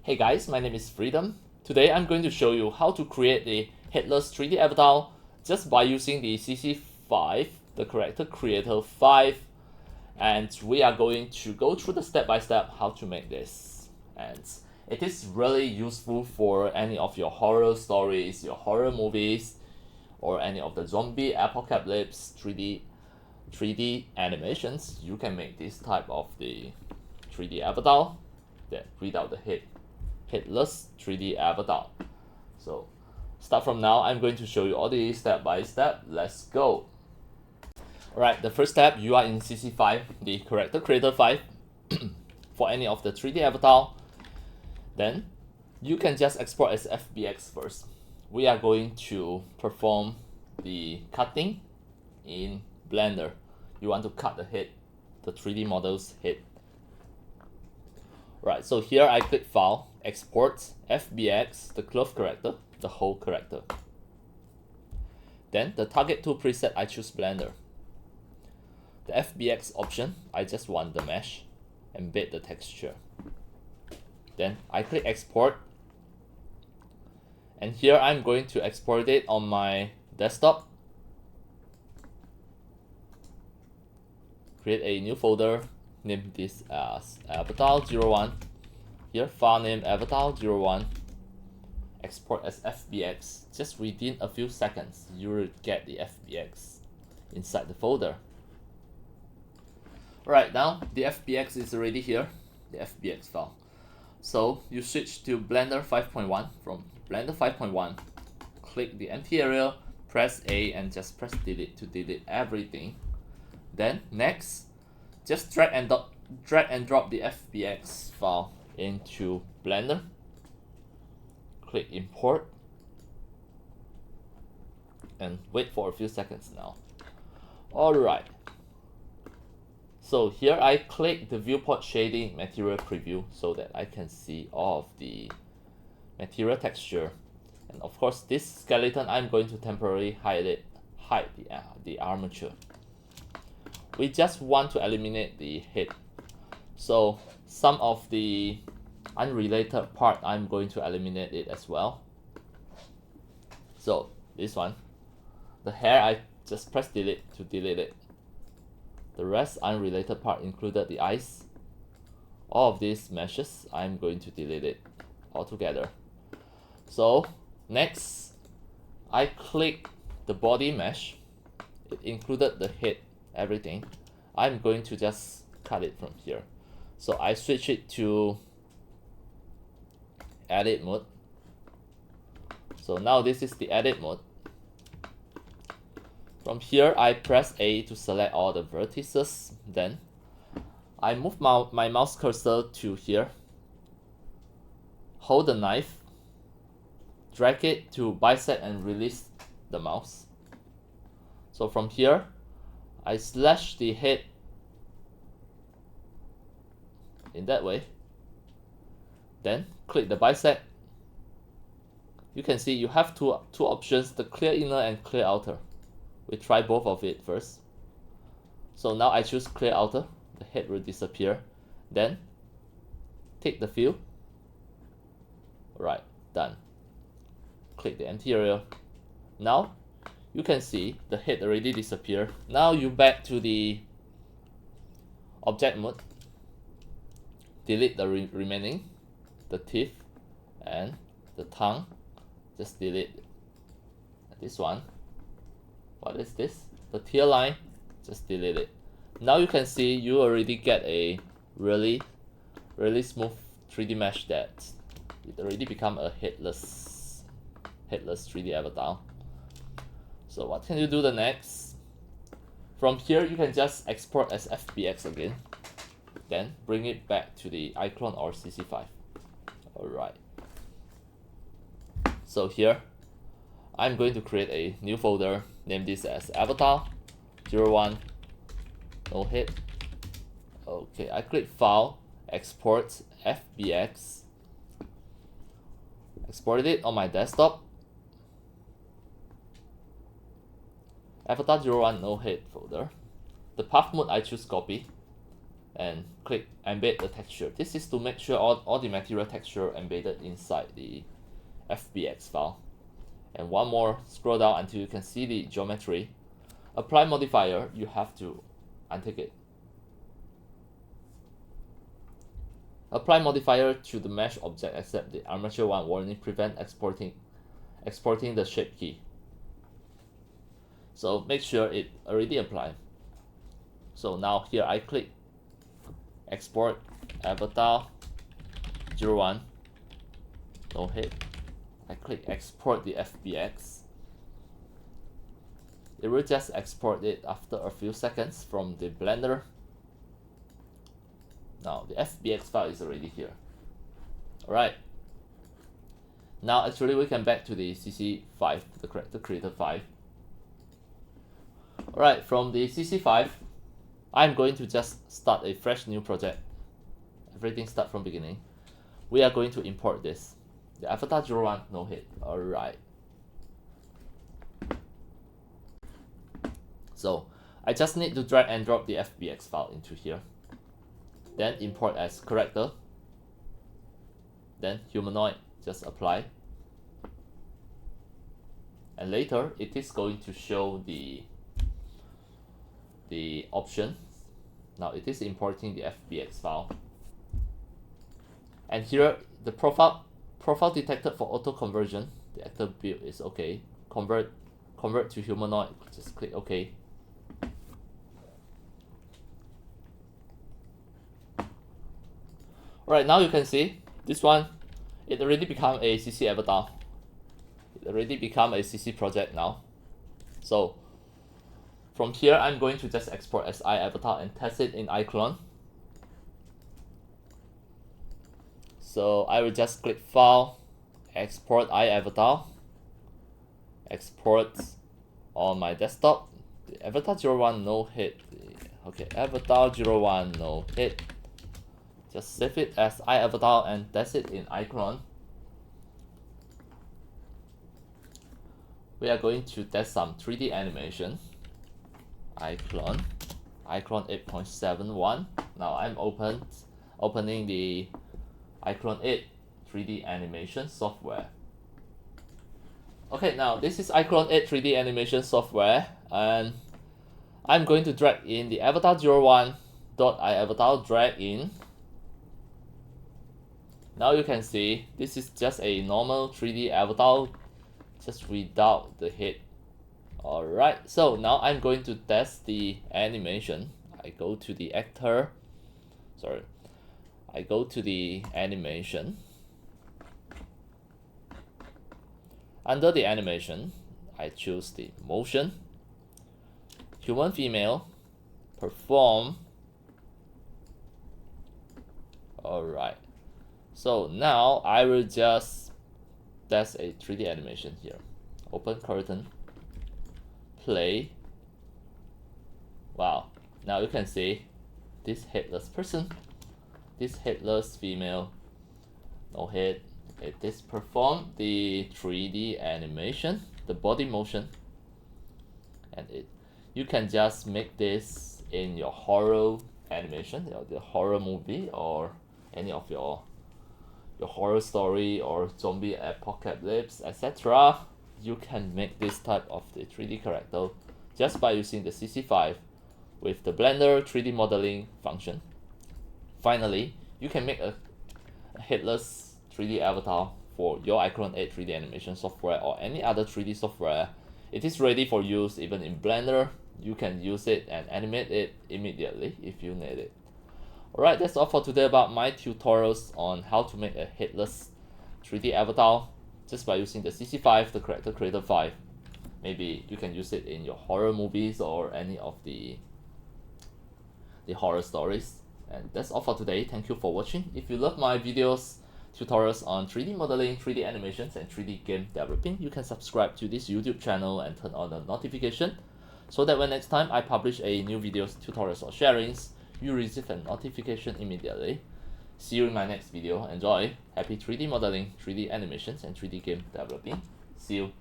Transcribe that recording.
Hey guys, my name is Freedom. Today I'm going to show you how to create a headless 3D avatar just by using the CC5, the character creator 5, and we are going to go through the step-by-step how to make this. And it is really useful for any of your horror stories, your horror movies, or any of the zombie apocalypse 3D animations. You can make this type of the 3D avatar that without the headless 3D avatar. So start from now. I'm going to show you all the step by step. Let's go. Alright, the first step, you are in CC5, the character creator 5 for any of the 3D avatar. Then you can just export as FBX first. We are going to perform the cutting in Blender. You want to cut the head, the 3D model's head. Right, so here I click File, Export, FBX, the clothes character, the whole character. Then the target tool preset, I choose Blender. The FBX option, I just want the mesh, embed the texture. Then I click Export. And here I'm going to export it on my desktop. Create a new folder, name this as avatar01. Here, file name avatar01. Export as FBX. Just within a few seconds, you will get the FBX inside the folder. Right now, the FBX is already here, the FBX file. So you switch to Blender 5.1. From Blender 5.1, click the empty area, press A, and just press delete to delete everything. Then next, just drag and drop the FBX file into Blender. Click import and wait for a few seconds now. Alright. So here I click the viewport shading material preview so that I can see all of the material texture. And of course this skeleton I'm going to temporarily hide the armature. We just want to eliminate the head. So some of the unrelated part I'm going to eliminate it as well. So this one, the hair, I just press delete to delete it. The rest unrelated part included the eyes. All of these meshes, I'm going to delete it altogether. So next, I click the body mesh. It included the head, everything. I'm going to just cut it from here. So I switch it to edit mode. So now this is the edit mode. From here, I press A to select all the vertices. Then I move my mouse cursor to here. Hold the knife, drag it to bisect and release the mouse. So from here, I slash the head in that way. Then click the bisect. You can see you have two options, the clear inner and clear outer. We try both of it first. So now I choose clear outer, the head will disappear. Then take the fill. Right, done. Click the empty area. Now you can see the head already disappeared. Now you back to the object mode. Delete the remaining, the teeth and the tongue. Just delete this one. What is this? The tear line. Just delete it. Now you can see you already get a really smooth 3D mesh that it already become a headless 3D avatar. So what can you do the next? From here you can just export as FBX again. Then bring it back to the iClone or CC5. Alright. So here, I'm going to create a new folder, name this as avatar01, no head. Okay, I click File, Export, FBX. Exported it on my desktop. Avatar01 no head folder. The path mode I choose copy. and click embed the texture. This is to make sure all the material texture embedded inside the FBX file. And one more, scroll down until you can see the geometry. Apply modifier, you have to untick it. Apply modifier to the mesh object except the armature one. Warning, prevent exporting the shape key. So make sure it already applied. So now here I click export avatar 01, no hit. I click export the FBX. It will just export it after a few seconds from the Blender. Now the FBX file is already here. Alright. Now actually we can back to the CC5, the character creator 5. Alright, from the CC5, I'm going to just start a fresh new project. Everything start from beginning. We are going to import this. The avatar 01, no hit. Alright. So I just need to drag and drop the FBX file into here. Then import as character. Then humanoid, just apply. And later it is going to show the options. Now it is importing the FBX file. And here the profile detected for auto conversion. The actor build is okay. Convert to humanoid, just click OK. Alright, now you can see this one, it already become a CC avatar. It already become a CC project now. So from here, I'm going to just export as iAvatar and test it in iClone. So I will just click File, Export iAvatar, export on my desktop. The Avatar 01 no hit. Okay, Avatar 01 no hit. Just save it as iAvatar and test it in iClone. We are going to test some 3D animation. iClone 8.71. Now I'm opening the iClone 8 3D animation software. Okay, now this is iClone 8 3D animation software, and I'm going to drag in the avatar 01.iavatar drag in. Now you can see this is just a normal 3D avatar, just without the head. Alright, so now I'm going to test the animation. I go to the actor, I go to the animation. Under the animation, I choose the motion, human female, perform. Alright, so now I will just test a 3D animation here. Open curtain, play. Wow, now you can see this headless person, this headless female, no head. It is perform the 3D animation, the body motion, and you can just make this in your horror animation, the horror movie, or any of your horror story or zombie apocalypse, etc. You can make this type of the 3D character just by using the CC5 with the Blender 3D modeling function. Finally, you can make a headless 3D avatar for your iClone 8 3D animation software or any other 3D software. It is ready for use even in Blender. You can use it and animate it immediately if you need it. Alright, that's all for today about my tutorials on how to make a headless 3D avatar just by using the CC5, the Character Creator 5. Maybe you can use it in your horror movies or any of the horror stories. And that's all for today. Thank you for watching. If you love my videos, tutorials on 3D modeling, 3D animations, and 3D game developing, you can subscribe to this YouTube channel and turn on the notification so that when next time I publish a new videos, tutorials, or sharings, you receive a notification immediately. See you in my next video. Enjoy. Happy 3D modeling, 3D animations, and 3D game developing. See you.